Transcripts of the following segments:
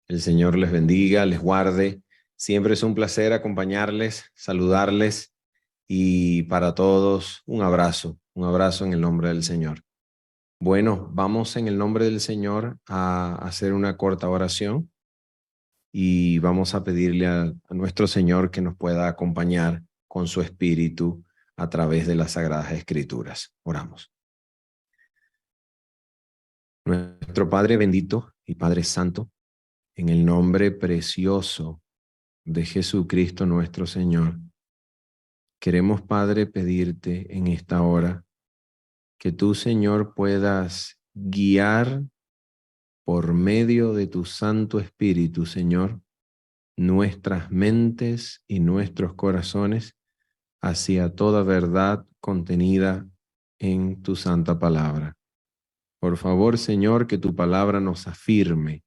El Señor les bendiga, les guarde. Siempre es un placer acompañarles, saludarles y para todos un abrazo en el nombre del Señor. Bueno, vamos en el nombre del Señor a hacer una corta oración y vamos a pedirle a nuestro Señor que nos pueda acompañar con su Espíritu a través de las Sagradas Escrituras. Oramos. Nuestro Padre bendito y Padre Santo, en el nombre precioso de Jesucristo nuestro Señor, queremos, Padre, pedirte en esta hora que tú, Señor, puedas guiar por medio de tu Santo Espíritu, Señor, nuestras mentes y nuestros corazones hacia toda verdad contenida en tu santa palabra. Por favor, Señor, que tu palabra nos afirme,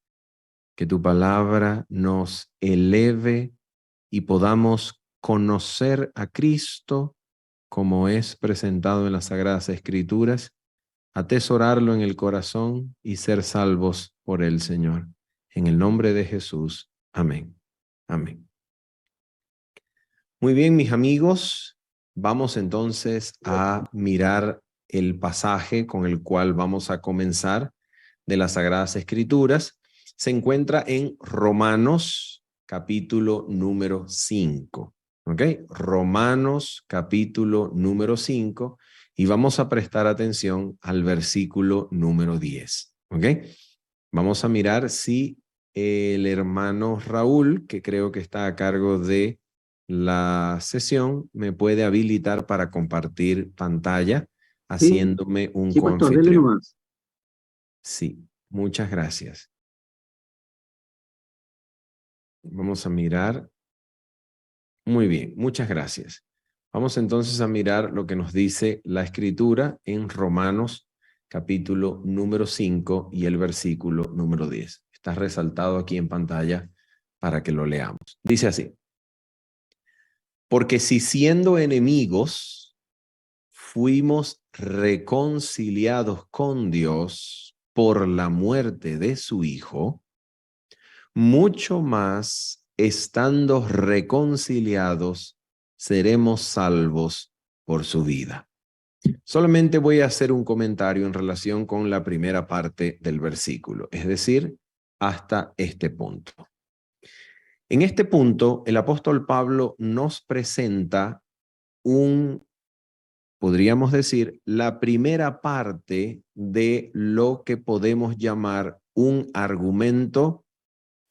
que tu palabra nos eleve y podamos conocer a Cristo como es presentado en las Sagradas Escrituras, atesorarlo en el corazón y ser salvos por él, Señor. En el nombre de Jesús. Amén. Amén. Muy bien, mis amigos, vamos entonces a mirar el pasaje con el cual vamos a comenzar de las Sagradas Escrituras. Se encuentra en Romanos, capítulo número 5. ¿Ok? Romanos, capítulo número 5. Y vamos a prestar atención al versículo número 10. ¿Ok? Vamos a mirar si el hermano Raúl, que creo que está a cargo de la sesión, me puede habilitar para compartir pantalla, Sí, haciéndome un sí, pastor, dele coanfitrión. nomás. Sí, muchas gracias. Vamos a mirar. Muy bien, muchas gracias. Vamos entonces a mirar lo que nos dice la Escritura en Romanos, capítulo número 5 y el versículo número 10. Está resaltado aquí en pantalla para que lo leamos. Dice así: porque si siendo enemigos fuimos reconciliados con Dios por la muerte de su Hijo, mucho más, estando reconciliados, seremos salvos por su vida. Solamente voy a hacer un comentario en relación con la primera parte del versículo, es decir, hasta este punto. En este punto, el apóstol Pablo nos presenta podríamos decir, la primera parte de lo que podemos llamar un argumento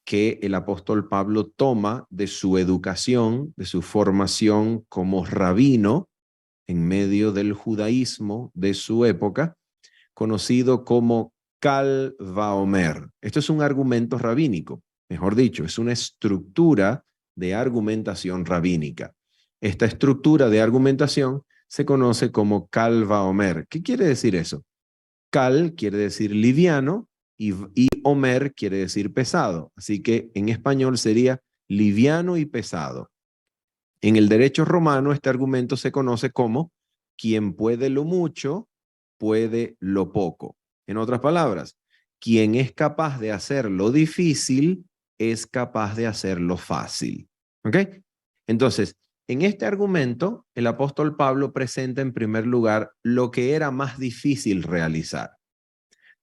que el apóstol Pablo toma de su educación, de su formación como rabino en medio del judaísmo de su época, conocido como Kal Vaomer. Esto es un argumento rabínico, mejor dicho, es una estructura de argumentación rabínica. Esta estructura de argumentación se conoce como Kal Vaomer. ¿Qué quiere decir eso? Kal quiere decir liviano y Omer quiere decir pesado. Así que en español sería liviano y pesado. En el derecho romano este argumento se conoce como quien puede lo mucho, puede lo poco. En otras palabras, quien es capaz de hacer lo difícil, es capaz de hacer lo fácil. ¿Ok? Entonces, en este argumento, el apóstol Pablo presenta en primer lugar lo que era más difícil realizar.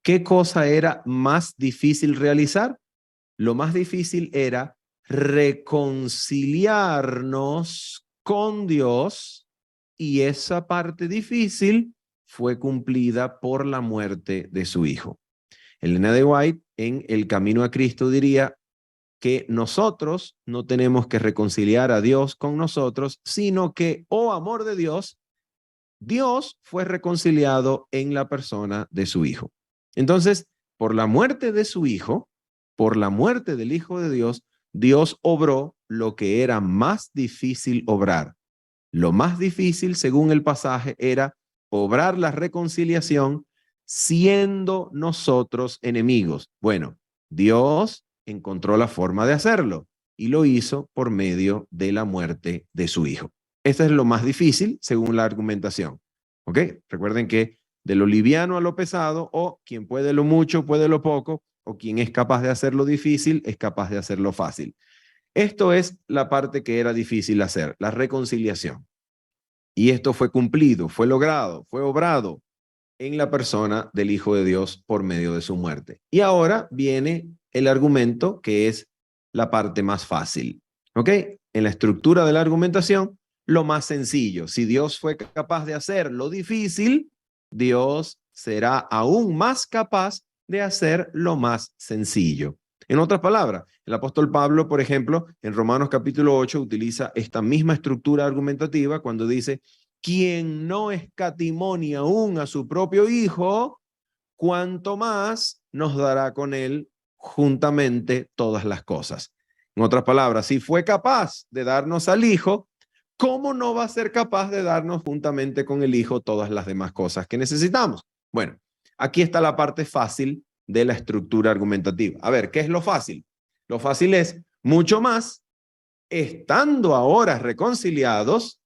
¿Qué cosa era más difícil realizar? Lo más difícil era reconciliarnos con Dios, y esa parte difícil fue cumplida por la muerte de su Hijo. Elena de White, en El Camino a Cristo, diría que nosotros no tenemos que reconciliar a Dios con nosotros, sino que, oh amor de Dios, Dios fue reconciliado en la persona de su Hijo. Entonces, por la muerte de su Hijo, por la muerte del Hijo de Dios, Dios obró lo que era más difícil obrar. Lo más difícil, según el pasaje, era obrar la reconciliación siendo nosotros enemigos. Bueno, Dios encontró la forma de hacerlo y lo hizo por medio de la muerte de su Hijo. Este es lo más difícil, según la argumentación. ¿Ok? Recuerden que de lo liviano a lo pesado, o quien puede lo mucho, puede lo poco, o quien es capaz de hacer lo difícil es capaz de hacer lo fácil. Esto es la parte que era difícil hacer, la reconciliación. Y esto fue cumplido, fue logrado, fue obrado en la persona del Hijo de Dios por medio de su muerte. Y ahora viene el argumento que es la parte más fácil. ¿Ok? En la estructura de la argumentación, lo más sencillo. Si Dios fue capaz de hacer lo difícil, Dios será aún más capaz de hacer lo más sencillo. En otras palabras, el apóstol Pablo, por ejemplo, en Romanos capítulo 8, utiliza esta misma estructura argumentativa cuando dice: quien no escatimó ni aún a su propio Hijo, cuanto más nos dará con él juntamente todas las cosas. En otras palabras, si fue capaz de darnos al Hijo, ¿cómo no va a ser capaz de darnos juntamente con el Hijo todas las demás cosas que necesitamos? Bueno, aquí está la parte fácil de la estructura argumentativa. A ver, ¿qué es lo fácil? Lo fácil es mucho más, estando ahora reconciliados,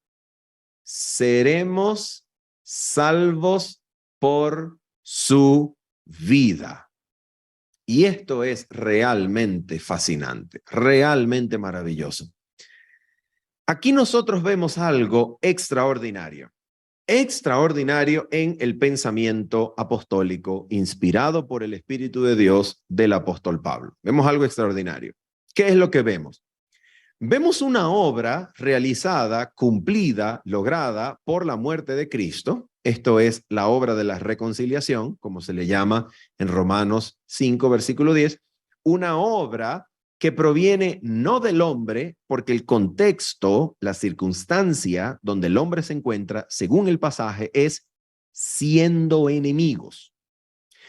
seremos salvos por su vida. Y esto es realmente fascinante, realmente maravilloso. Aquí nosotros vemos algo extraordinario, extraordinario en el pensamiento apostólico inspirado por el Espíritu de Dios del apóstol Pablo. Vemos algo extraordinario. ¿Qué es lo que vemos? Vemos una obra realizada, cumplida, lograda por la muerte de Cristo. Esto es la obra de la reconciliación, como se le llama en Romanos 5, versículo 10. Una obra que proviene no del hombre, porque el contexto, la circunstancia donde el hombre se encuentra, según el pasaje, es siendo enemigos.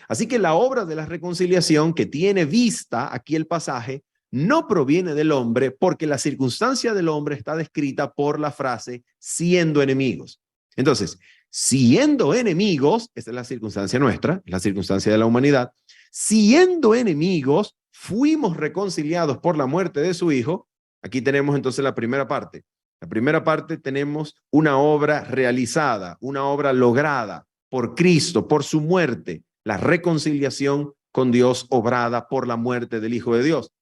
Así que la obra de la reconciliación que tiene vista aquí el pasaje no proviene del hombre, porque la circunstancia del hombre está descrita por la frase siendo enemigos. Entonces, siendo enemigos, esta es la circunstancia nuestra, la circunstancia de la humanidad, siendo enemigos, fuimos reconciliados por la muerte de su Hijo. Aquí tenemos entonces la primera parte. La primera parte tenemos una obra realizada, una obra lograda por Cristo, por su muerte, la reconciliación con Dios obrada por la muerte del Hijo de Dios.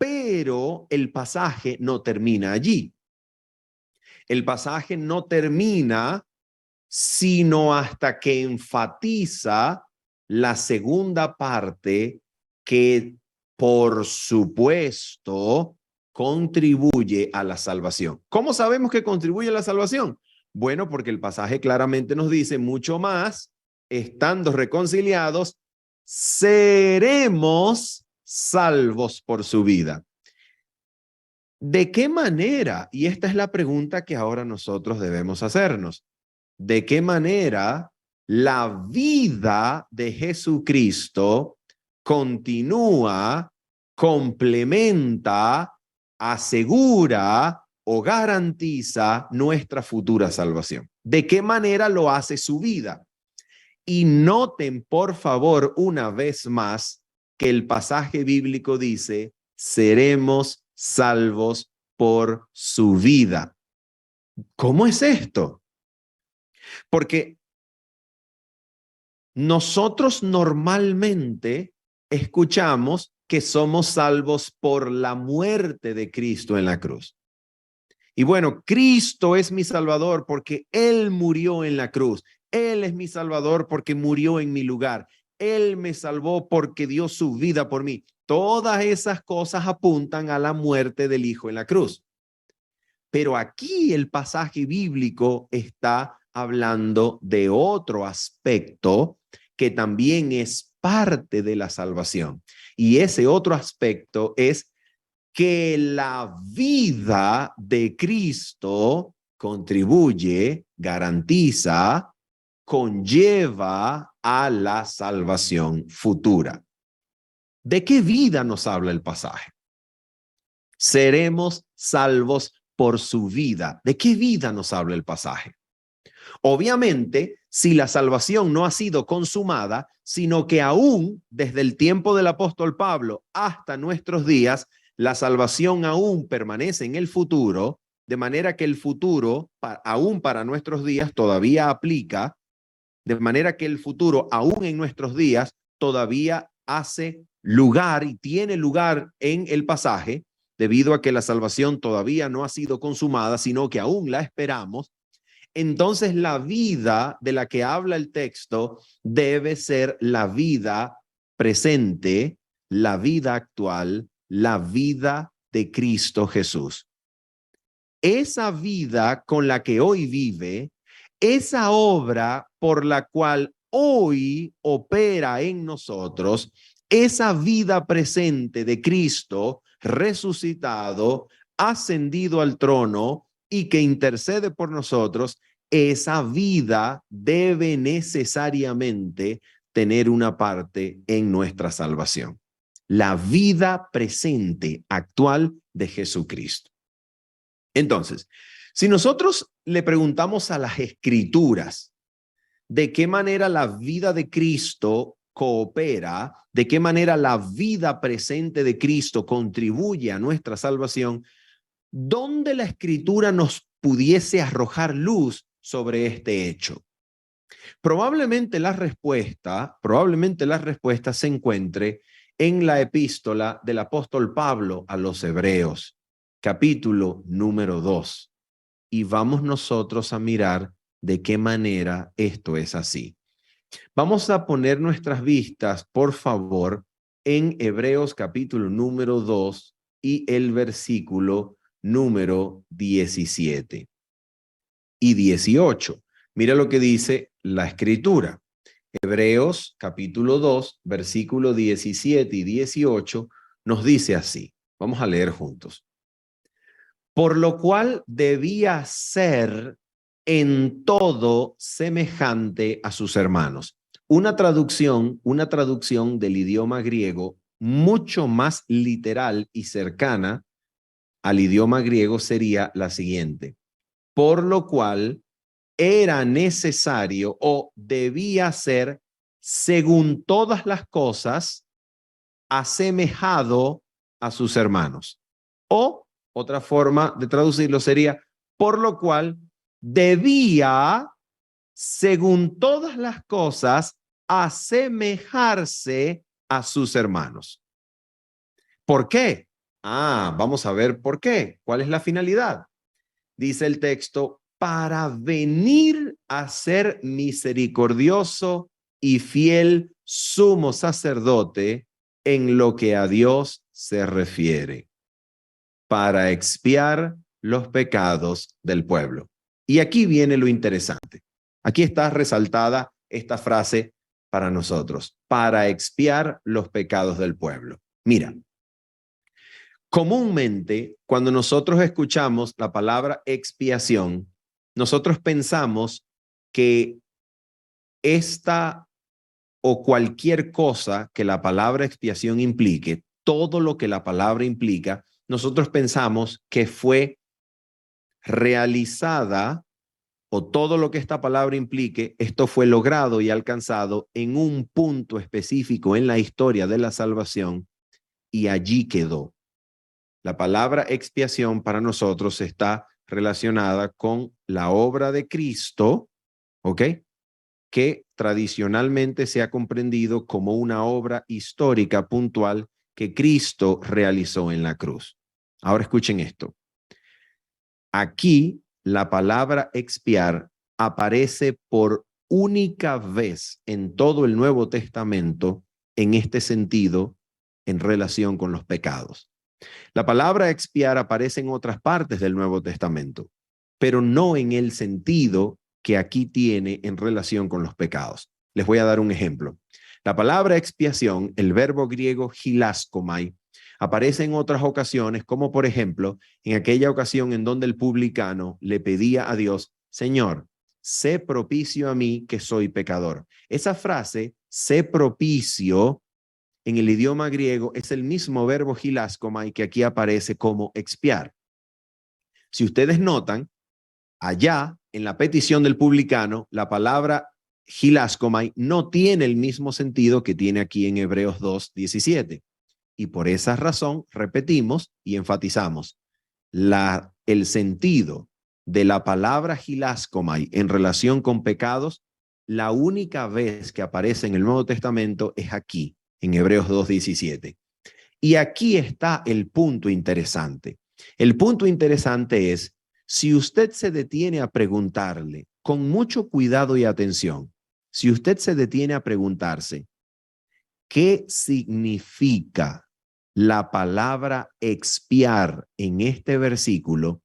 Pero el pasaje no termina allí. El pasaje no termina sino hasta que enfatiza la segunda parte que, por supuesto, contribuye a la salvación. ¿Cómo sabemos que contribuye a la salvación? Bueno, porque el pasaje claramente nos dice mucho más, estando reconciliados, seremos salvos por su vida. ¿De qué manera? Y esta es la pregunta que ahora nosotros debemos hacernos. ¿De qué manera la vida de Jesucristo continúa, complementa, asegura o garantiza nuestra futura salvación? ¿De qué manera lo hace su vida? Y noten, por favor, una vez más, que el pasaje bíblico dice: seremos salvos por su vida. ¿Cómo es esto? Porque nosotros normalmente escuchamos que somos salvos por la muerte de Cristo en la cruz. Y bueno, Cristo es mi Salvador porque Él murió en la cruz. Él es mi Salvador porque murió en mi lugar. Él me salvó porque dio su vida por mí. Todas esas cosas apuntan a la muerte del Hijo en la cruz. Pero aquí el pasaje bíblico está hablando de otro aspecto que también es parte de la salvación. Y ese otro aspecto es que la vida de Cristo contribuye, garantiza, conlleva a la salvación futura. ¿De qué vida nos habla el pasaje? Seremos salvos por su vida. ¿De qué vida nos habla el pasaje? Obviamente, si la salvación no ha sido consumada, sino que aún desde el tiempo del apóstol Pablo hasta nuestros días, la salvación aún permanece en el futuro, de manera que el futuro, aún para nuestros días, todavía aplica, de manera que el futuro, aún en nuestros días, todavía hace lugar y tiene lugar en el pasaje, debido a que la salvación todavía no ha sido consumada, sino que aún la esperamos, entonces la vida de la que habla el texto debe ser la vida presente, la vida actual, la vida de Cristo Jesús. Esa vida con la que hoy vive, esa obra por la cual hoy opera en nosotros, esa vida presente de Cristo resucitado, ascendido al trono y que intercede por nosotros, esa vida debe necesariamente tener una parte en nuestra salvación. La vida presente, actual de Jesucristo. Entonces, si nosotros le preguntamos a las Escrituras de qué manera la vida de Cristo coopera, de qué manera la vida presente de Cristo contribuye a nuestra salvación, ¿dónde la Escritura nos pudiese arrojar luz sobre este hecho? Probablemente la respuesta se encuentre en la epístola del apóstol Pablo a los Hebreos, capítulo número 2. Y vamos nosotros a mirar de qué manera esto es así. Vamos a poner nuestras vistas, por favor, en Hebreos capítulo número 2 y el versículo número 17 y 18. Mira lo que dice la Escritura. Hebreos capítulo 2, versículo 17 y 18 nos dice así. Vamos a leer juntos. Por lo cual debía ser en todo semejante a sus hermanos. Una traducción del idioma griego mucho más literal y cercana al idioma griego sería la siguiente. Por lo cual era necesario o debía ser, según todas las cosas, asemejado a sus hermanos. O otra forma de traducirlo sería, por lo cual debía, según todas las cosas, asemejarse a sus hermanos. ¿Por qué? Vamos a ver por qué. ¿Cuál es la finalidad? Dice el texto, para venir a ser misericordioso y fiel sumo sacerdote en lo que a Dios se refiere, para expiar los pecados del pueblo. Y aquí viene lo interesante. Aquí está resaltada esta frase para nosotros, para expiar los pecados del pueblo. Mira, comúnmente cuando nosotros escuchamos la palabra expiación, nosotros pensamos que esta o cualquier cosa que la palabra expiación implique, todo lo que la palabra implica, nosotros pensamos que fue realizada o todo lo que esta palabra implique, esto fue logrado y alcanzado en un punto específico en la historia de la salvación y allí quedó. La palabra expiación para nosotros está relacionada con la obra de Cristo, ¿ok? Que tradicionalmente se ha comprendido como una obra histórica puntual que Cristo realizó en la cruz. Ahora escuchen esto. Aquí la palabra expiar aparece por única vez en todo el Nuevo Testamento en este sentido en relación con los pecados. La palabra expiar aparece en otras partes del Nuevo Testamento, pero no en el sentido que aquí tiene en relación con los pecados. Les voy a dar un ejemplo. La palabra expiación, el verbo griego hilaskomai, aparece en otras ocasiones, como por ejemplo, en aquella ocasión en donde el publicano le pedía a Dios, Señor, sé propicio a mí que soy pecador. Esa frase, sé propicio, en el idioma griego es el mismo verbo hilaskomai que aquí aparece como expiar. Si ustedes notan, allá en la petición del publicano, la palabra hilaskomai no tiene el mismo sentido que tiene aquí en Hebreos 2:17. Y por esa razón repetimos y enfatizamos el sentido de la palabra hilaskomai en relación con pecados. La única vez que aparece en el Nuevo Testamento es aquí, en Hebreos 2:17. Y aquí está el punto interesante. El punto interesante es, si usted se detiene a preguntarle con mucho cuidado y atención, si usted se detiene a preguntarse, ¿qué significa la palabra expiar en este versículo?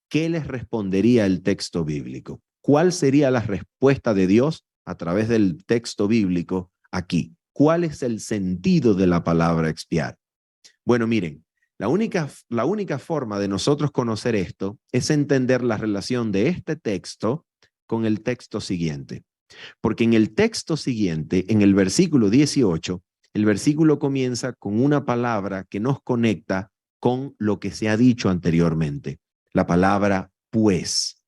¿Qué les respondería el texto bíblico? ¿Cuál sería la respuesta de Dios a través del texto bíblico aquí? ¿Cuál es el sentido de la palabra expiar? Bueno, miren, la única forma de nosotros conocer esto es entender la relación de este texto con el texto siguiente. Porque en el texto siguiente, en el versículo 18, el versículo comienza con una palabra que nos conecta con lo que se ha dicho anteriormente, la palabra pues.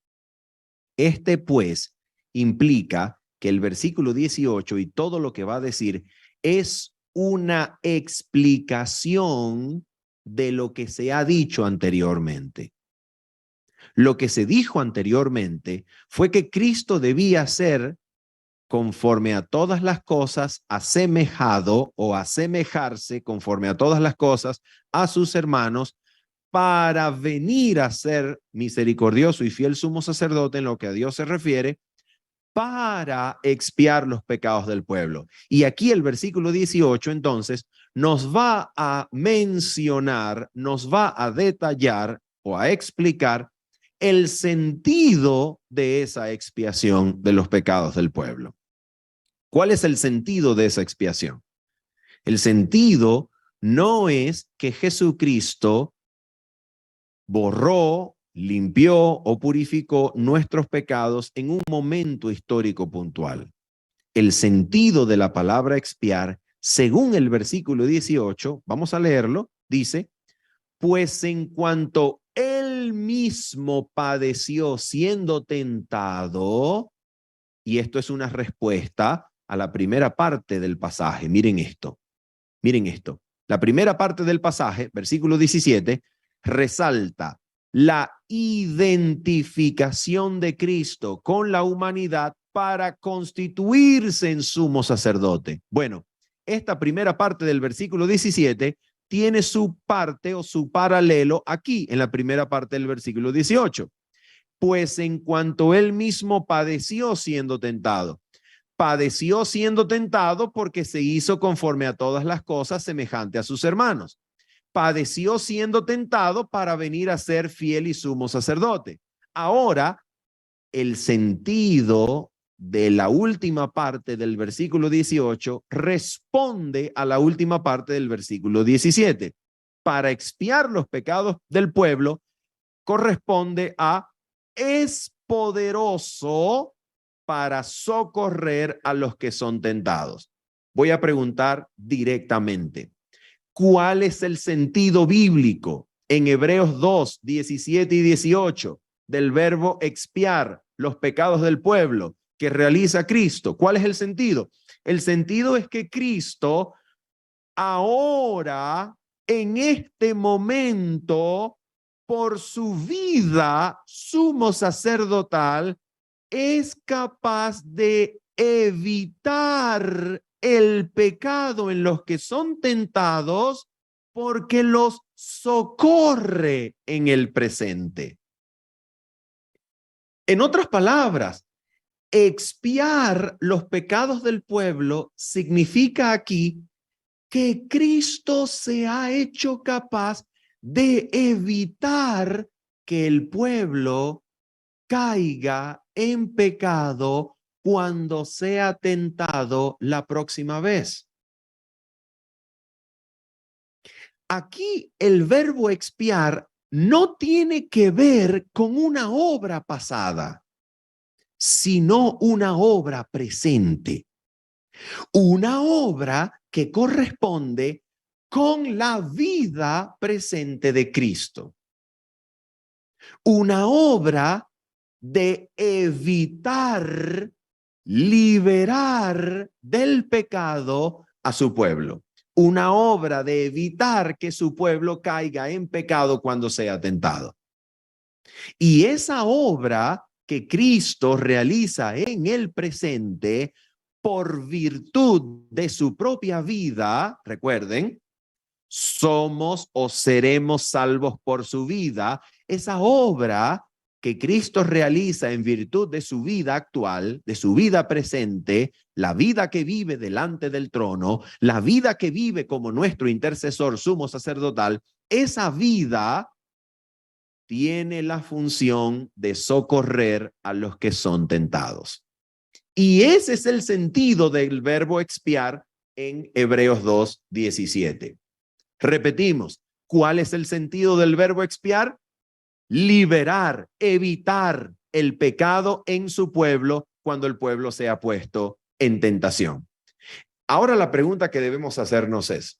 Este pues implica que el versículo 18 y todo lo que va a decir es una explicación de lo que se ha dicho anteriormente. Lo que se dijo anteriormente fue que Cristo debía ser, conforme a todas las cosas, asemejado o asemejarse conforme a todas las cosas a sus hermanos, para venir a ser misericordioso y fiel sumo sacerdote en lo que a Dios se refiere, para expiar los pecados del pueblo. Y aquí el versículo 18 entonces nos va a mencionar, nos va a detallar o a explicar el sentido de esa expiación de los pecados del pueblo. ¿Cuál es el sentido de esa expiación? El sentido no es que Jesucristo borró, limpió o purificó nuestros pecados en un momento histórico puntual. El sentido de la palabra expiar, según el versículo 18, vamos a leerlo, dice, pues en cuanto él mismo padeció siendo tentado, y esto es una respuesta a la primera parte del pasaje. Miren esto, miren esto. La primera parte del pasaje, versículo 17, resalta la identificación de Cristo con la humanidad para constituirse en sumo sacerdote. Bueno, esta primera parte del versículo 17 tiene su parte o su paralelo aquí en la primera parte del versículo 18. Pues en cuanto él mismo padeció siendo tentado porque se hizo conforme a todas las cosas semejante a sus hermanos. Padeció siendo tentado para venir a ser fiel y sumo sacerdote. Ahora, el sentido de la última parte del versículo 18 responde a la última parte del versículo 17. Para expiar los pecados del pueblo corresponde a es poderoso para socorrer a los que son tentados. Voy a preguntar directamente, ¿cuál es el sentido bíblico en Hebreos 2, 17 y 18 del verbo expiar los pecados del pueblo que realiza Cristo? ¿Cuál es el sentido? El sentido es que Cristo ahora, en este momento, por su vida sumo sacerdotal, es capaz de evitar el pecado en los que son tentados porque los socorre en el presente. En otras palabras, expiar los pecados del pueblo significa aquí que Cristo se ha hecho capaz de evitar que el pueblo caiga en pecado cuando sea tentado la próxima vez. Aquí el verbo expiar no tiene que ver con una obra pasada, sino una obra presente. Una obra que corresponde con la vida presente de Cristo. Una obra de evitar, liberar del pecado a su pueblo. Una obra de evitar que su pueblo caiga en pecado cuando sea tentado. Y esa obra que Cristo realiza en el presente por virtud de su propia vida, recuerden, somos o seremos salvos por su vida. Esa obra que Cristo realiza en virtud de su vida actual, de su vida presente, la vida que vive delante del trono, la vida que vive como nuestro intercesor sumo sacerdotal, esa vida tiene la función de socorrer a los que son tentados. Y ese es el sentido del verbo expiar en Hebreos 2:17. Repetimos, ¿cuál es el sentido del verbo expiar? Liberar, evitar el pecado en su pueblo cuando el pueblo sea puesto en tentación. Ahora la pregunta que debemos hacernos es,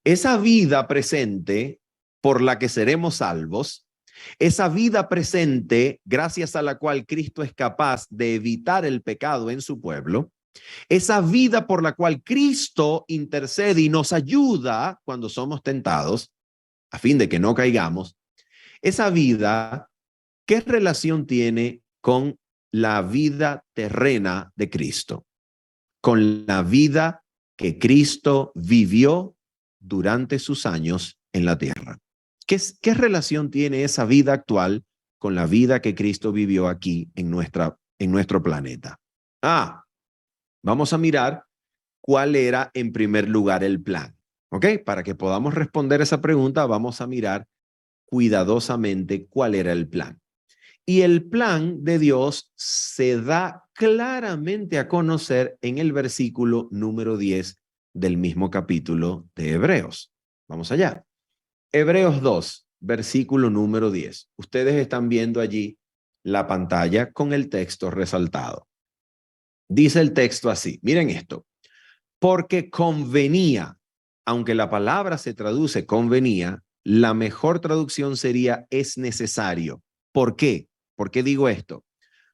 esa vida presente por la que seremos salvos, esa vida presente gracias a la cual Cristo es capaz de evitar el pecado en su pueblo, esa vida por la cual Cristo intercede y nos ayuda cuando somos tentados, a fin de que no caigamos, esa vida, ¿qué relación tiene con la vida terrena de Cristo? Con la vida que Cristo vivió durante sus años en la tierra. ¿Qué relación tiene esa vida actual con la vida que Cristo vivió aquí en nuestro planeta? Vamos a mirar cuál era en primer lugar el plan. ¿Ok? Para que podamos responder esa pregunta, vamos a mirar cuidadosamente cuál era el plan. Y el plan de Dios se da claramente a conocer en el versículo número 10 del mismo capítulo de Hebreos. Vamos allá. Hebreos 2, versículo número 10. Ustedes están viendo allí la pantalla con el texto resaltado. Dice el texto así, miren esto, porque convenía, aunque la palabra se traduce convenía, la mejor traducción sería es necesario. ¿Por qué? ¿Por qué digo esto?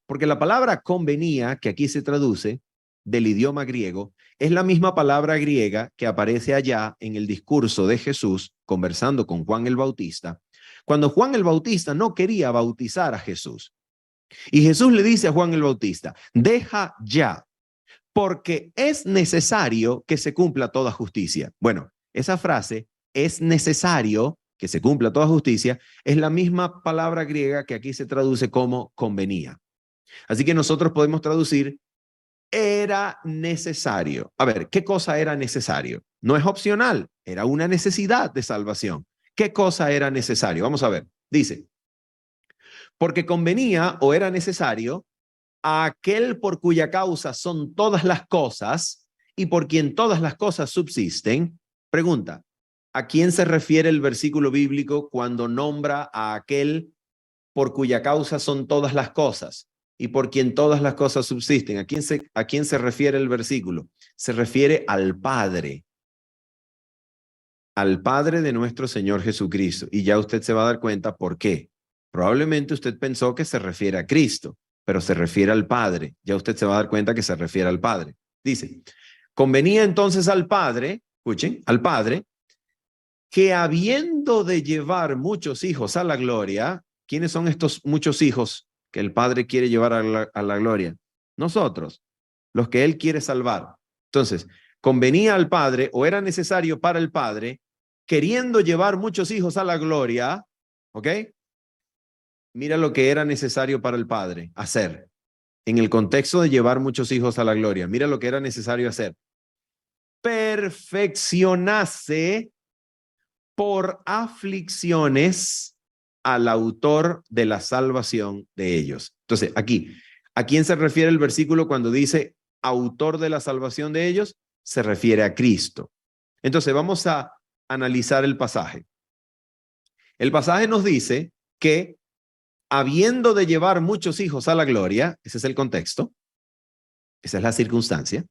Porque la palabra convenía, que aquí se traduce del idioma griego, es la misma palabra griega que aparece allá en el discurso de Jesús conversando con Juan el Bautista, cuando Juan el Bautista no quería bautizar a Jesús. Y Jesús le dice a Juan el Bautista, deja ya, porque es necesario que se cumpla toda justicia. Bueno, esa frase, es necesario que se cumpla toda justicia, es la misma palabra griega que aquí se traduce como convenía. Así que nosotros podemos traducir, era necesario. A ver, ¿qué cosa era necesario? No es opcional, era una necesidad de salvación. ¿Qué cosa era necesario? Vamos a ver, dice, porque convenía o era necesario a aquel por cuya causa son todas las cosas y por quien todas las cosas subsisten. Pregunta, ¿a quién se refiere el versículo bíblico cuando nombra a aquel por cuya causa son todas las cosas y por quien todas las cosas subsisten? ¿A quién se refiere el versículo? Se refiere al Padre de nuestro Señor Jesucristo. Y ya usted se va a dar cuenta por qué. Probablemente usted pensó que se refiere a Cristo, pero se refiere al Padre. Ya usted se va a dar cuenta que se refiere al Padre. Dice, convenía entonces al Padre, escuchen, al Padre, que habiendo de llevar muchos hijos a la gloria, ¿quiénes son estos muchos hijos que el Padre quiere llevar a la gloria? Nosotros, los que Él quiere salvar. Entonces, convenía al Padre o era necesario para el Padre, queriendo llevar muchos hijos a la gloria, ¿ok? Mira lo que era necesario para el Padre hacer. En el contexto de llevar muchos hijos a la gloria, mira lo que era necesario hacer. Perfeccionase por aflicciones al autor de la salvación de ellos. Entonces, aquí, ¿a quién se refiere el versículo cuando dice autor de la salvación de ellos? Se refiere a Cristo. Entonces, vamos a analizar el pasaje. El pasaje nos dice que habiendo de llevar muchos hijos a la gloria, ese es el contexto, esa es la circunstancia,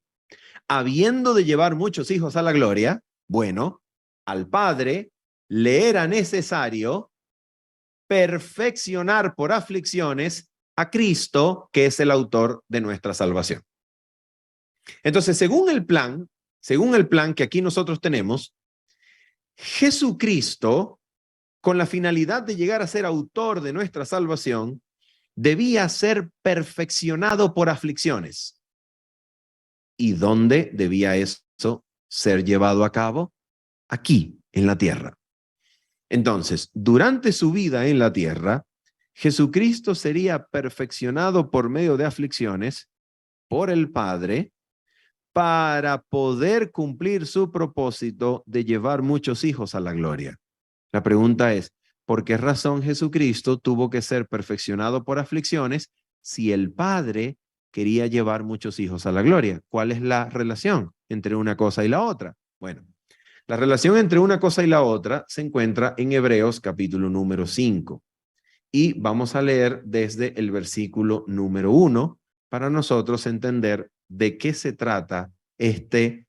habiendo de llevar muchos hijos a la gloria, bueno, al Padre le era necesario perfeccionar por aflicciones a Cristo, que es el autor de nuestra salvación. Entonces, según el plan que aquí nosotros tenemos, Jesucristo, con la finalidad de llegar a ser autor de nuestra salvación, debía ser perfeccionado por aflicciones. ¿Y dónde debía eso ser llevado a cabo? Aquí, en la tierra. Entonces, durante su vida en la tierra, Jesucristo sería perfeccionado por medio de aflicciones por el Padre para poder cumplir su propósito de llevar muchos hijos a la gloria. La pregunta es, ¿por qué razón Jesucristo tuvo que ser perfeccionado por aflicciones si el Padre quería llevar muchos hijos a la gloria? ¿Cuál es la relación entre una cosa y la otra? Bueno, la relación entre una cosa y la otra se encuentra en Hebreos capítulo número 5. Y vamos a leer desde el versículo número 1 para nosotros entender de qué se trata este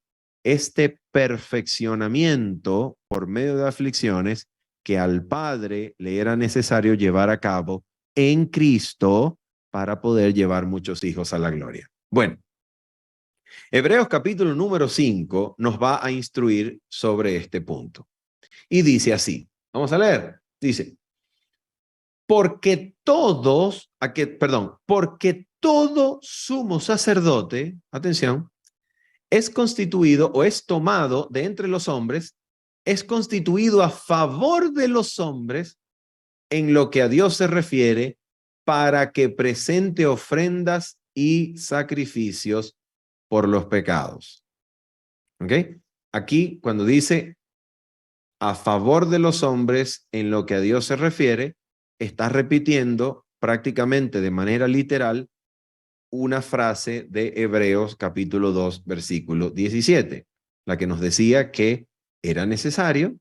perfeccionamiento por medio de aflicciones que al Padre le era necesario llevar a cabo en Cristo para poder llevar muchos hijos a la gloria. Bueno, Hebreos capítulo número 5 nos va a instruir sobre este punto. Y dice así, vamos a leer, dice, porque todo sumo sacerdote, atención, es constituido o es tomado de entre los hombres, es constituido a favor de los hombres en lo que a Dios se refiere para que presente ofrendas y sacrificios por los pecados. ¿Ok? Aquí cuando dice a favor de los hombres en lo que a Dios se refiere, está repitiendo prácticamente de manera literal una frase de Hebreos capítulo 2, versículo 17, la que nos decía que era necesario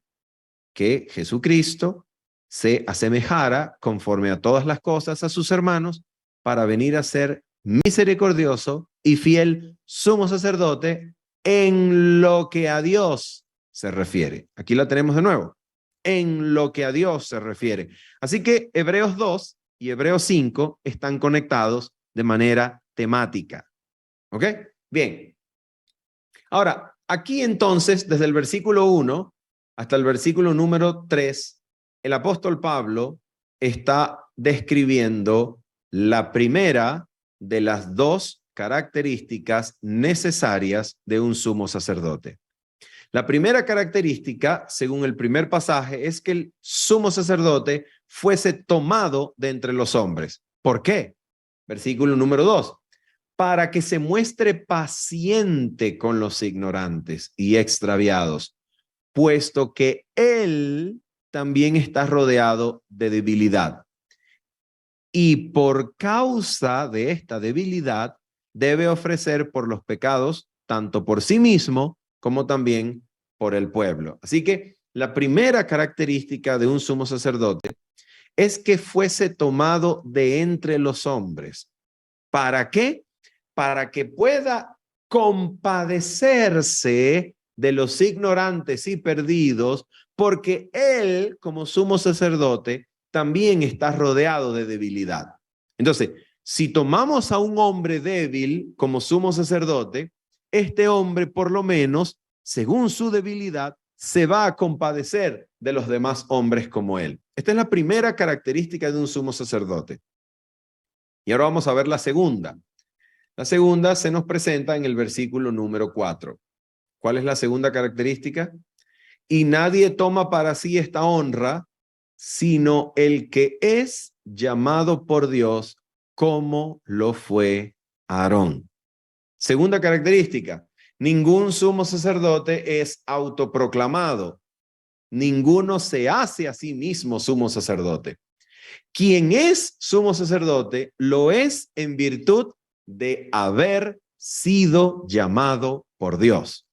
que Jesucristo se asemejara conforme a todas las cosas a sus hermanos para venir a ser misericordioso y fiel sumo sacerdote en lo que a Dios se refiere. Aquí la tenemos de nuevo. En lo que a Dios se refiere. Así que Hebreos 2 y Hebreos 5 están conectados de manera temática. ¿Ok? Bien. Ahora, aquí entonces, desde el versículo 1 hasta el versículo número 3, el apóstol Pablo está describiendo la primera de las dos características necesarias de un sumo sacerdote. La primera característica, según el primer pasaje, es que el sumo sacerdote fuese tomado de entre los hombres. ¿Por qué? Versículo número 2. Para que se muestre paciente con los ignorantes y extraviados, puesto que él también está rodeado de debilidad. Y por causa de esta debilidad, debe ofrecer por los pecados, tanto por sí mismo como también por el pueblo. Así que la primera característica de un sumo sacerdote es que fuese tomado de entre los hombres. ¿Para qué? Para que pueda compadecerse de los ignorantes y perdidos, porque él, como sumo sacerdote, también está rodeado de debilidad. Entonces, si tomamos a un hombre débil como sumo sacerdote, este hombre, por lo menos, según su debilidad, se va a compadecer de los demás hombres como él. Esta es la primera característica de un sumo sacerdote. Y ahora vamos a ver la segunda. La segunda se nos presenta en el versículo número 4. ¿Cuál es la segunda característica? Y nadie toma para sí esta honra, sino el que es llamado por Dios, como lo fue Aarón. Segunda característica, ningún sumo sacerdote es autoproclamado. Ninguno se hace a sí mismo sumo sacerdote. Quien es sumo sacerdote lo es en virtud de haber sido llamado por Dios.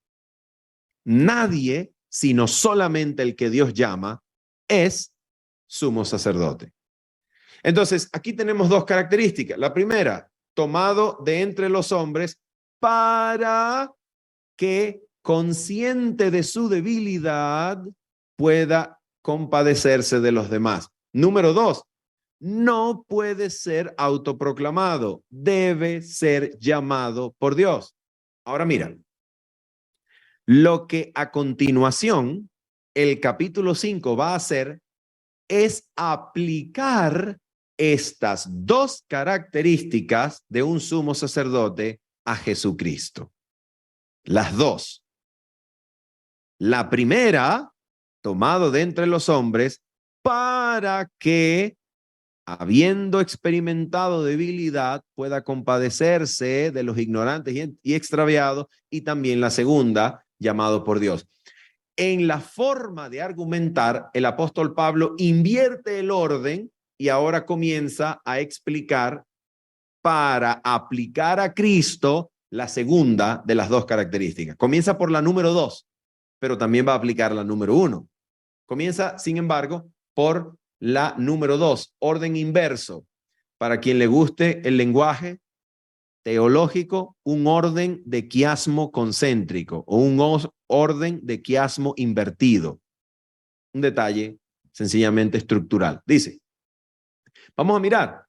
Nadie, sino solamente el que Dios llama, es sumo sacerdote. Entonces, aquí tenemos dos características. La primera, tomado de entre los hombres para que, consciente de su debilidad, pueda compadecerse de los demás. Número 2, no puede ser autoproclamado, debe ser llamado por Dios. Ahora mira, lo que a continuación el capítulo 5 va a hacer es aplicar estas dos características de un sumo sacerdote a Jesucristo. Las dos. La primera, tomado de entre los hombres, para que, habiendo experimentado debilidad, pueda compadecerse de los ignorantes y extraviados, y también la segunda, llamado por Dios. En la forma de argumentar, el apóstol Pablo invierte el orden y ahora comienza a explicar para aplicar a Cristo la segunda de las dos características. Comienza por la número 2, pero también va a aplicar la número 1. Comienza, sin embargo, por la número 2, orden inverso. Para quien le guste el lenguaje teológico, un orden de quiasmo concéntrico o un orden de quiasmo invertido. Un detalle sencillamente estructural. Dice, vamos a mirar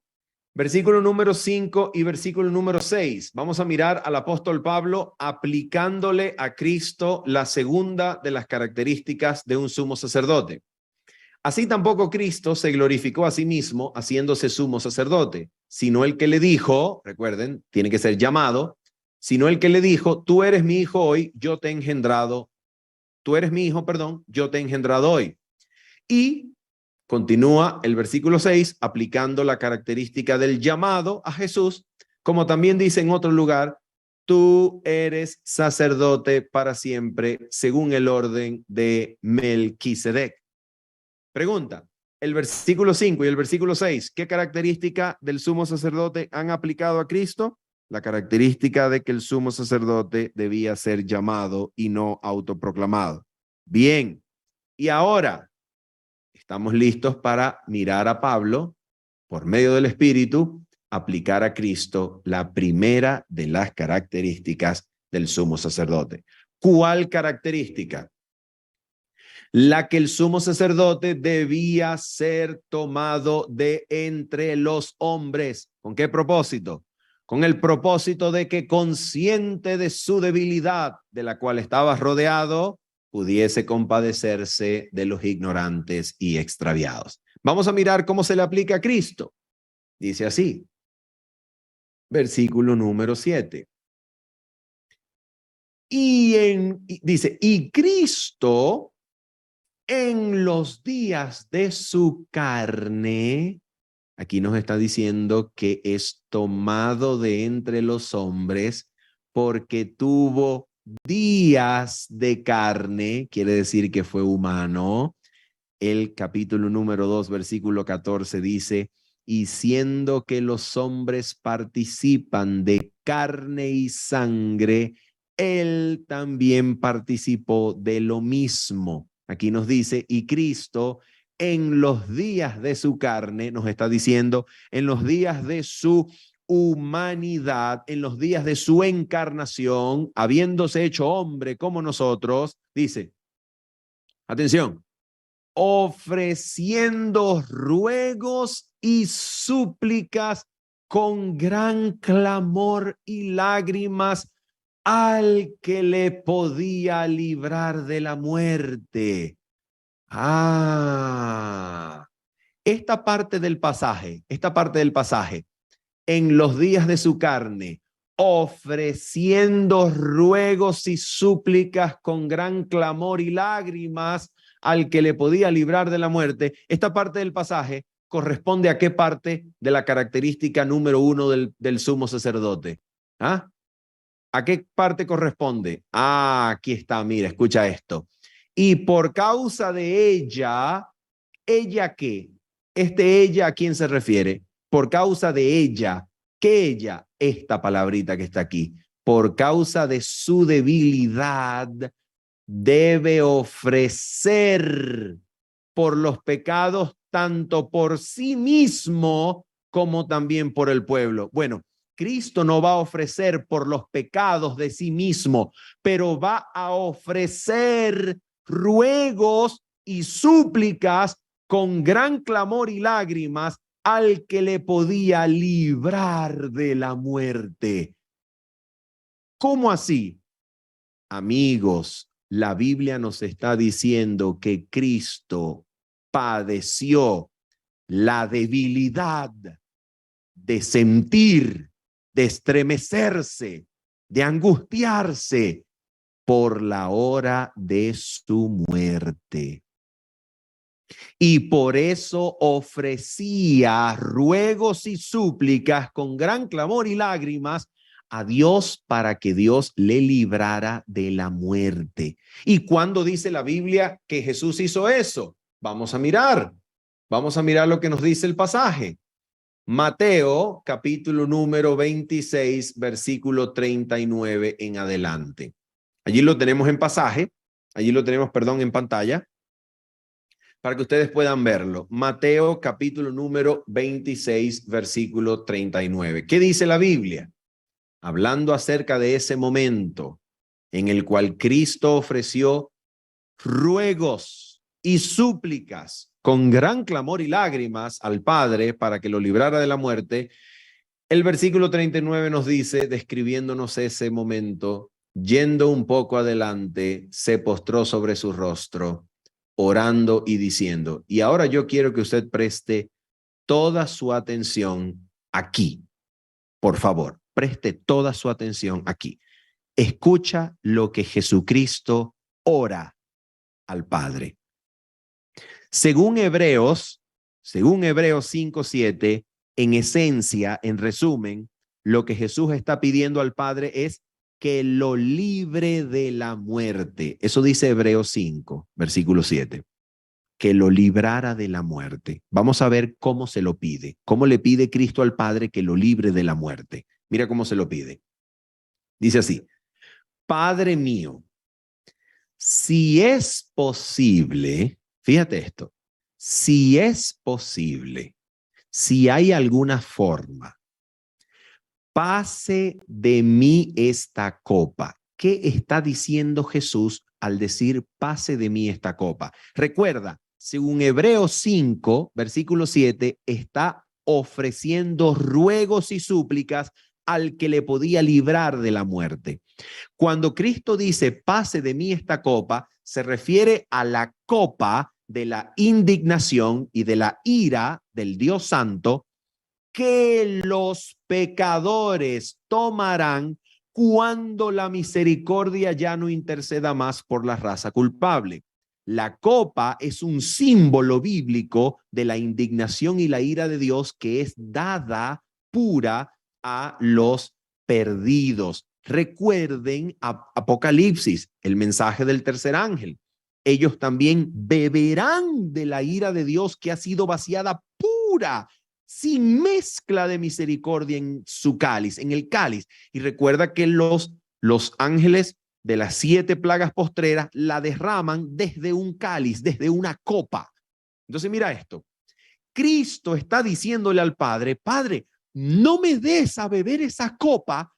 versículo número 5 y versículo número 6. Vamos a mirar al apóstol Pablo aplicándole a Cristo la segunda de las características de un sumo sacerdote. Así tampoco Cristo se glorificó a sí mismo haciéndose sumo sacerdote, sino el que le dijo, recuerden, tiene que ser llamado, sino el que le dijo, tú eres mi hijo hoy, yo te he engendrado, tú eres mi hijo, perdón, yo te he engendrado hoy. Y continúa el versículo 6 aplicando la característica del llamado a Jesús, como también dice en otro lugar, tú eres sacerdote para siempre según el orden de Melquisedec. Pregunta, el versículo 5 y el versículo 6, ¿qué característica del sumo sacerdote han aplicado a Cristo? La característica de que el sumo sacerdote debía ser llamado y no autoproclamado. Bien, y ahora estamos listos para mirar a Pablo, por medio del Espíritu, aplicar a Cristo la primera de las características del sumo sacerdote. ¿Cuál característica? La que el sumo sacerdote debía ser tomado de entre los hombres. ¿Con qué propósito? Con el propósito de que, consciente de su debilidad, de la cual estaba rodeado, pudiese compadecerse de los ignorantes y extraviados. Vamos a mirar cómo se le aplica a Cristo. Dice así, versículo número 7. Dice, y Cristo en los días de su carne, aquí nos está diciendo que es tomado de entre los hombres porque tuvo días de carne, quiere decir que fue humano. El capítulo número 2, versículo 14 dice, y siendo que los hombres participan de carne y sangre, él también participó de lo mismo. Aquí nos dice, y Cristo en los días de su carne, nos está diciendo, en los días de su humanidad, en los días de su encarnación, habiéndose hecho hombre como nosotros, dice, atención, ofreciendo ruegos y súplicas con gran clamor y lágrimas al que le podía librar de la muerte. Esta parte del pasaje, en los días de su carne, ofreciendo ruegos y súplicas con gran clamor y lágrimas al que le podía librar de la muerte. Esta parte del pasaje corresponde a qué parte de la característica número 1 del sumo sacerdote. ¿Ah? ¿A qué parte corresponde? Aquí está, mira, escucha esto. Y por causa de ella, ¿ella qué? Ella, ¿a quién se refiere? Por causa de ella, ¿qué ella? Esta palabrita que está aquí. Por causa de su debilidad, debe ofrecer por los pecados tanto por sí mismo como también por el pueblo. Bueno, Cristo no va a ofrecer por los pecados de sí mismo, pero va a ofrecer ruegos y súplicas con gran clamor y lágrimas al que le podía librar de la muerte. ¿Cómo así? Amigos, la Biblia nos está diciendo que Cristo padeció la debilidad de sentir, de estremecerse, de angustiarse por la hora de su muerte. Y por eso ofrecía ruegos y súplicas con gran clamor y lágrimas a Dios para que Dios le librara de la muerte. ¿Y cuándo dice la Biblia que Jesús hizo eso? Vamos a mirar lo que nos dice el pasaje. Mateo, capítulo número 26, versículo 39 en adelante. Allí lo tenemos en pasaje, en pantalla, para que ustedes puedan verlo. Mateo, capítulo número 26, versículo 39. ¿Qué dice la Biblia? Hablando acerca de ese momento en el cual Cristo ofreció ruegos y súplicas con gran clamor y lágrimas al Padre para que lo librara de la muerte. El versículo 39 nos dice, describiéndonos ese momento, yendo un poco adelante, se postró sobre su rostro, orando y diciendo, y ahora yo quiero que usted preste toda su atención aquí. Por favor, preste toda su atención aquí. Escucha lo que Jesucristo ora al Padre. Según Hebreos 5:7, en esencia, en resumen, lo que Jesús está pidiendo al Padre es que lo libre de la muerte. Eso dice Hebreos 5, versículo 7. Que lo librara de la muerte. Vamos a ver cómo se lo pide. ¿Cómo le pide Cristo al Padre que lo libre de la muerte? Mira cómo se lo pide. Dice así: Padre mío, si es posible, fíjate esto, si es posible, si hay alguna forma, pase de mí esta copa. ¿Qué está diciendo Jesús al decir pase de mí esta copa? Recuerda, según Hebreos 5, versículo 7, está ofreciendo ruegos y súplicas al que le podía librar de la muerte. Cuando Cristo dice pase de mí esta copa, se refiere a la copa de la indignación y de la ira del Dios Santo que los pecadores tomarán cuando la misericordia ya no interceda más por la raza culpable. La copa es un símbolo bíblico de la indignación y la ira de Dios que es dada pura a los perdidos. Recuerden Apocalipsis, el mensaje del tercer ángel. Ellos también beberán de la ira de Dios que ha sido vaciada pura, sin mezcla de misericordia en su cáliz, en el cáliz. Y recuerda que los ángeles de las 7 plagas postreras la derraman desde un cáliz, desde una copa. Entonces mira esto. Cristo está diciéndole al Padre, Padre, no me des a beber esa copa,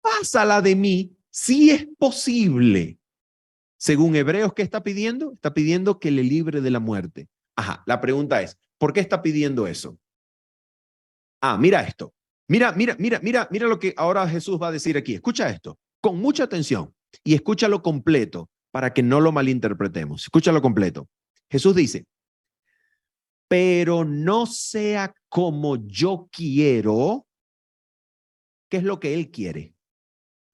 pásala de mí si es posible. Según Hebreos, ¿qué está pidiendo? Está pidiendo que le libre de la muerte. Ajá, la pregunta es, ¿por qué está pidiendo eso? Mira esto. Mira lo que ahora Jesús va a decir aquí. Escucha esto con mucha atención y escúchalo completo para que no lo malinterpretemos. Escúchalo completo. Jesús dice, pero no sea como yo quiero. ¿Qué es lo que él quiere?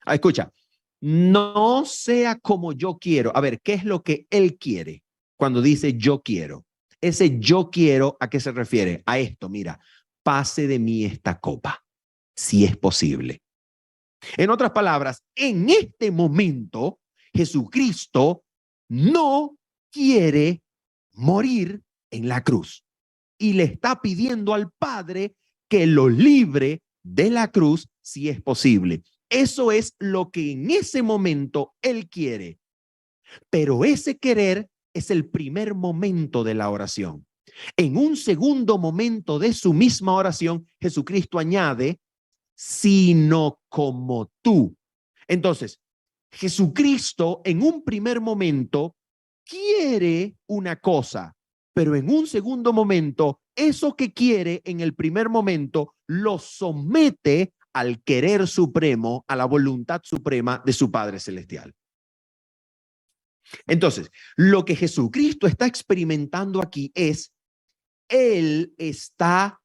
Escucha, no sea como yo quiero. A ver, ¿qué es lo que él quiere cuando dice yo quiero? Ese yo quiero, ¿a qué se refiere? A esto, mira, pase de mí esta copa, si es posible. En otras palabras, en este momento, Jesucristo no quiere morir en la cruz y le está pidiendo al Padre que lo libre de la cruz si es posible. Eso es lo que en ese momento él quiere. Pero ese querer es el primer momento de la oración. En un segundo momento de su misma oración, Jesucristo añade, sino como tú. Entonces, Jesucristo en un primer momento quiere una cosa, pero en un segundo momento, eso que quiere en el primer momento lo somete al querer supremo, a la voluntad suprema de su Padre Celestial. Entonces, lo que Jesucristo está experimentando aquí es, Él está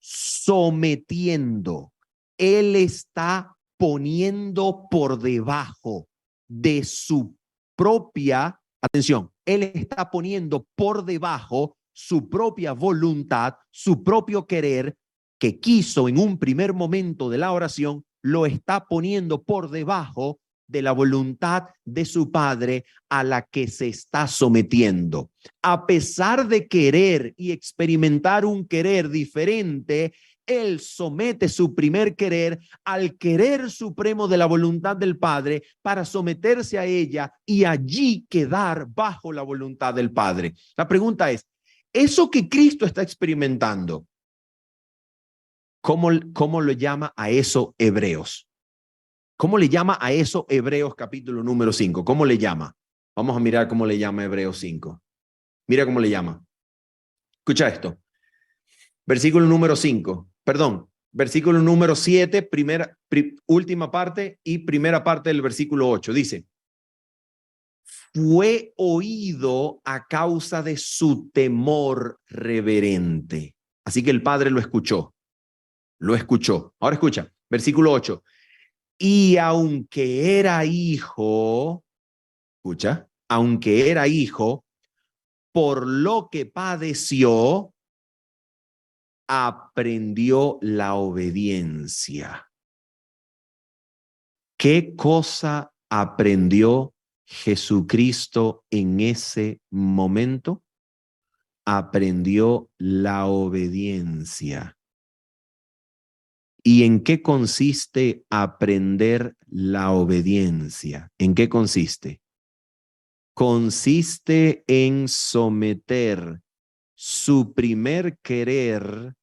sometiendo, Él está poniendo por debajo de su propia, atención, él está poniendo por debajo su propia voluntad, su propio querer que quiso en un primer momento de la oración, lo está poniendo por debajo de la voluntad de su Padre a la que se está sometiendo. A pesar de querer y experimentar un querer diferente, él somete su primer querer al querer supremo de la voluntad del Padre para someterse a ella y allí quedar bajo la voluntad del Padre. La pregunta es, eso que Cristo está experimentando, ¿cómo lo llama a eso Hebreos? ¿Cómo le llama a eso Hebreos capítulo número 5? ¿Cómo le llama? Vamos a mirar cómo le llama Hebreos 5. Mira cómo le llama. Escucha esto. Versículo número 5. Perdón. Versículo número 7, última parte y primera parte del versículo 8. Dice, fue oído a causa de su temor reverente. Así que el Padre lo escuchó. Lo escuchó. Ahora escucha. Versículo 8. Y aunque era hijo, escucha, aunque era hijo, por lo que padeció, aprendió la obediencia. ¿Qué cosa aprendió Jesucristo en ese momento? Aprendió la obediencia. ¿Y en qué consiste aprender la obediencia? ¿En qué consiste? Consiste en someter su primer querer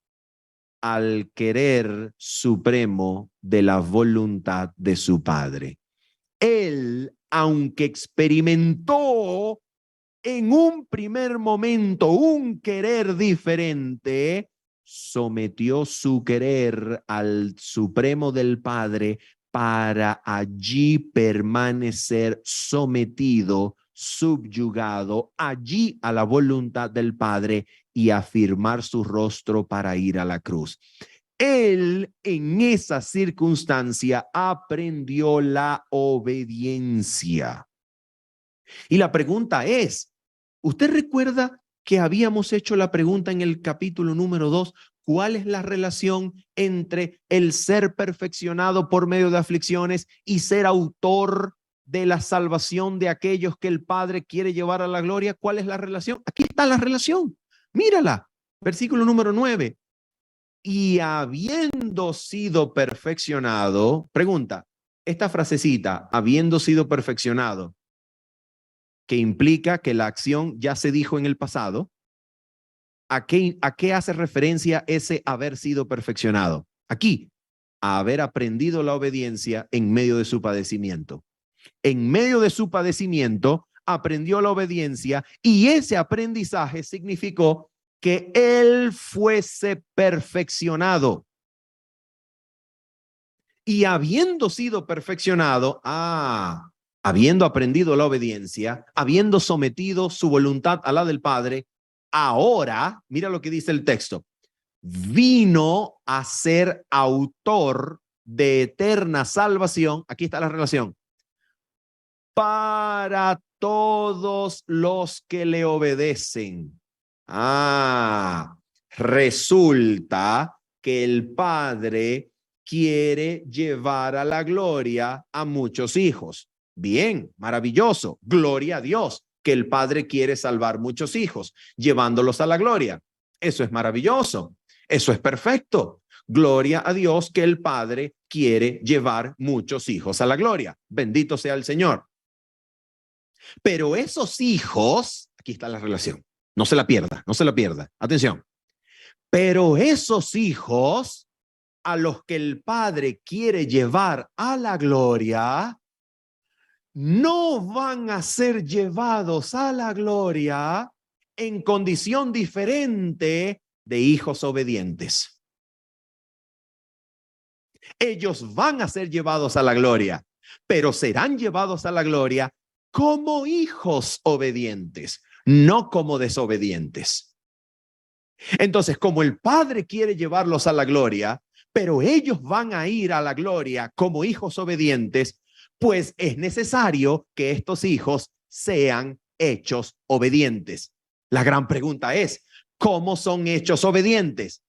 al querer supremo de la voluntad de su Padre. Él, aunque experimentó en un primer momento un querer diferente, sometió su querer al supremo del Padre para allí permanecer sometido, subyugado, allí a la voluntad del Padre y afirmar su rostro para ir a la cruz. Él en esa circunstancia aprendió la obediencia. Y la pregunta es, ¿usted recuerda que habíamos hecho la pregunta en el capítulo número 2? ¿Cuál es la relación entre el ser perfeccionado por medio de aflicciones y ser autor de la salvación de aquellos que el Padre quiere llevar a la gloria? ¿Cuál es la relación? Aquí está la relación. Mírala. Versículo número 9. Y habiendo sido perfeccionado, pregunta, esta frasecita, habiendo sido perfeccionado, que implica que la acción ya se dijo en el pasado, ¿a qué hace referencia ese haber sido perfeccionado? Aquí, a haber aprendido la obediencia en medio de su padecimiento. En medio de su padecimiento, aprendió la obediencia y ese aprendizaje significó que él fuese perfeccionado. Y habiendo sido perfeccionado, habiendo aprendido la obediencia, habiendo sometido su voluntad a la del Padre, ahora, mira lo que dice el texto, vino a ser autor de eterna salvación. Aquí está la relación. Para todos los que le obedecen. Resulta que el Padre quiere llevar a la gloria a muchos hijos. Bien, maravilloso. Gloria a Dios, que el Padre quiere salvar muchos hijos, llevándolos a la gloria. Eso es maravilloso. Eso es perfecto. Gloria a Dios que el Padre quiere llevar muchos hijos a la gloria. Bendito sea el Señor. Pero esos hijos, aquí está la relación. No se la pierda, no se la pierda. Atención. Pero esos hijos a los que el Padre quiere llevar a la gloria, no van a ser llevados a la gloria en condición diferente de hijos obedientes. Ellos van a ser llevados a la gloria, pero serán llevados a la gloria como hijos obedientes, no como desobedientes. Entonces, como el Padre quiere llevarlos a la gloria, pero ellos van a ir a la gloria como hijos obedientes, pues es necesario que estos hijos sean hechos obedientes. La gran pregunta es, ¿cómo son hechos obedientes?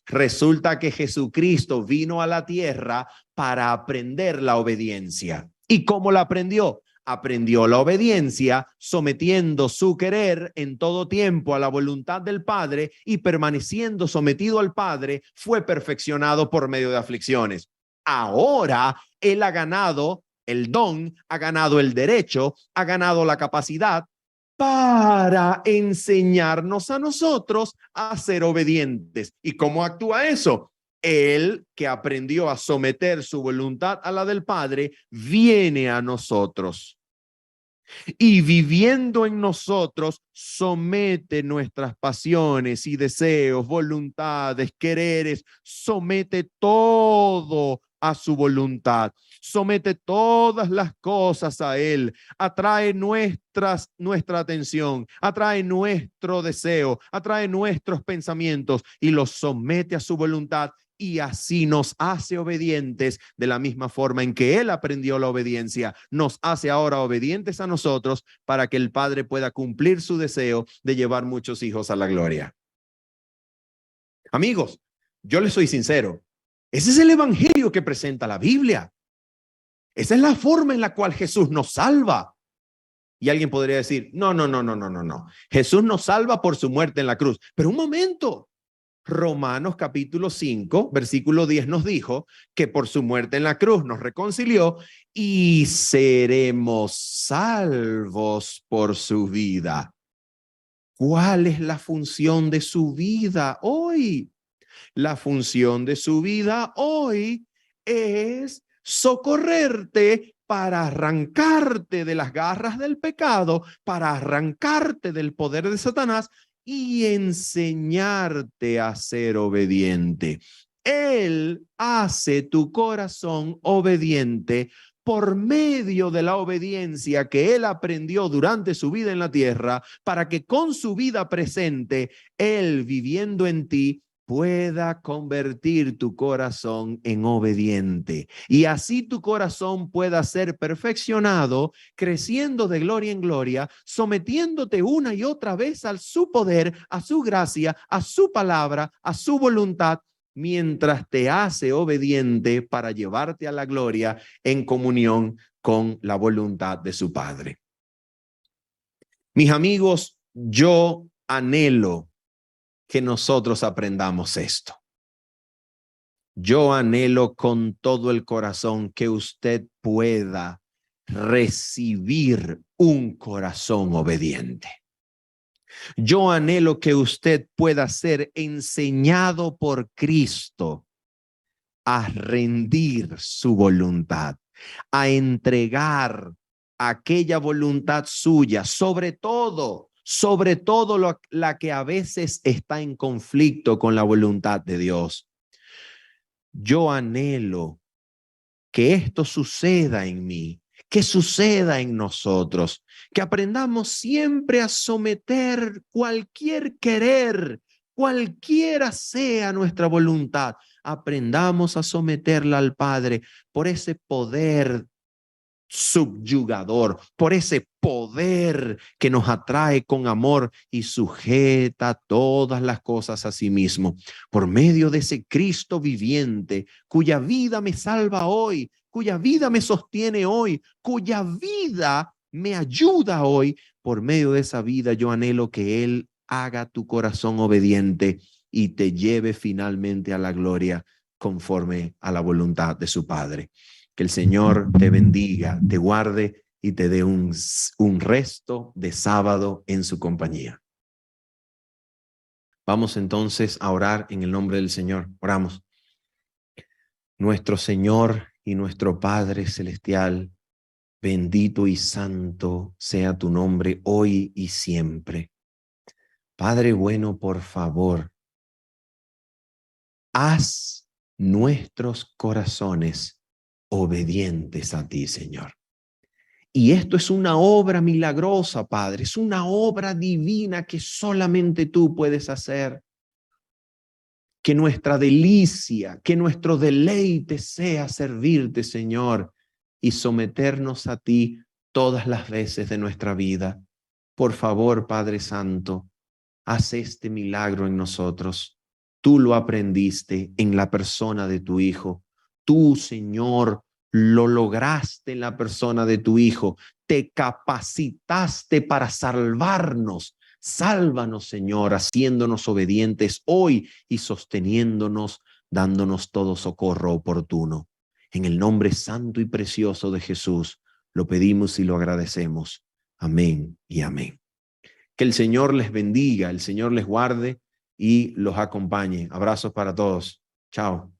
Resulta que Jesucristo vino a la tierra para aprender la obediencia. ¿Y cómo la aprendió? Aprendió la obediencia sometiendo su querer en todo tiempo a la voluntad del Padre, y permaneciendo sometido al Padre fue perfeccionado por medio de aflicciones. Ahora Él ha ganado el don, ha ganado el derecho, ha ganado la capacidad para enseñarnos a nosotros a ser obedientes. ¿Y cómo actúa eso? Él, que aprendió a someter su voluntad a la del Padre, viene a nosotros y, viviendo en nosotros, somete nuestras pasiones y deseos, voluntades, quereres, somete todo a su voluntad, somete todas las cosas a Él, atrae nuestra atención, atrae nuestro deseo, atrae nuestros pensamientos y los somete a su voluntad. Y así nos hace obedientes de la misma forma en que Él aprendió la obediencia. Nos hace ahora obedientes a nosotros para que el Padre pueda cumplir su deseo de llevar muchos hijos a la gloria. Amigos, yo les soy sincero. Ese es el evangelio que presenta la Biblia. Esa es la forma en la cual Jesús nos salva. Y alguien podría decir, no. Jesús nos salva por su muerte en la cruz. Pero un momento. Romanos capítulo 5, versículo 10 nos dijo que por su muerte en la cruz nos reconcilió y seremos salvos por su vida. ¿Cuál es la función de su vida hoy? La función de su vida hoy es socorrerte para arrancarte de las garras del pecado, para arrancarte del poder de Satanás y enseñarte a ser obediente. Él hace tu corazón obediente por medio de la obediencia que Él aprendió durante su vida en la tierra, para que con su vida presente, Él, viviendo en ti, pueda convertir tu corazón en obediente, y así tu corazón pueda ser perfeccionado, creciendo de gloria en gloria, sometiéndote una y otra vez a su poder, a su gracia, a su palabra, a su voluntad, mientras te hace obediente para llevarte a la gloria en comunión con la voluntad de su Padre. Mis amigos, yo anhelo que nosotros aprendamos esto. Yo anhelo con todo el corazón que usted pueda recibir un corazón obediente. Yo anhelo que usted pueda ser enseñado por Cristo a rendir su voluntad, a entregar aquella voluntad suya, sobre todo la que a veces está en conflicto con la voluntad de Dios. Yo anhelo que esto suceda en mí, que suceda en nosotros, que aprendamos siempre a someter cualquier querer, cualquiera sea nuestra voluntad, aprendamos a someterla al Padre por ese poder subyugador, por ese poder que nos atrae con amor y sujeta todas las cosas a sí mismo, por medio de ese Cristo viviente, cuya vida me salva hoy, cuya vida me sostiene hoy, cuya vida me ayuda hoy. Por medio de esa vida yo anhelo que Él haga tu corazón obediente y te lleve finalmente a la gloria conforme a la voluntad de su Padre. Que el Señor te bendiga, te guarde y te dé un resto de sábado en su compañía. Vamos entonces a orar en el nombre del Señor. Oramos. Nuestro Señor y nuestro Padre celestial, bendito y santo sea tu nombre hoy y siempre. Padre bueno, por favor, haz nuestros corazones obedientes a ti, Señor. Y esto es una obra milagrosa, Padre, es una obra divina que solamente tú puedes hacer. Que nuestra delicia, que nuestro deleite sea servirte, Señor, y someternos a ti todas las veces de nuestra vida. Por favor, Padre Santo, haz este milagro en nosotros. Tú lo aprendiste en la persona de tu Hijo. Tú, Señor, lo lograste en la persona de tu Hijo. Te capacitaste para salvarnos. Sálvanos, Señor, haciéndonos obedientes hoy y sosteniéndonos, dándonos todo socorro oportuno. En el nombre santo y precioso de Jesús, lo pedimos y lo agradecemos. Amén y amén. Que el Señor les bendiga, el Señor les guarde y los acompañe. Abrazos para todos. Chao.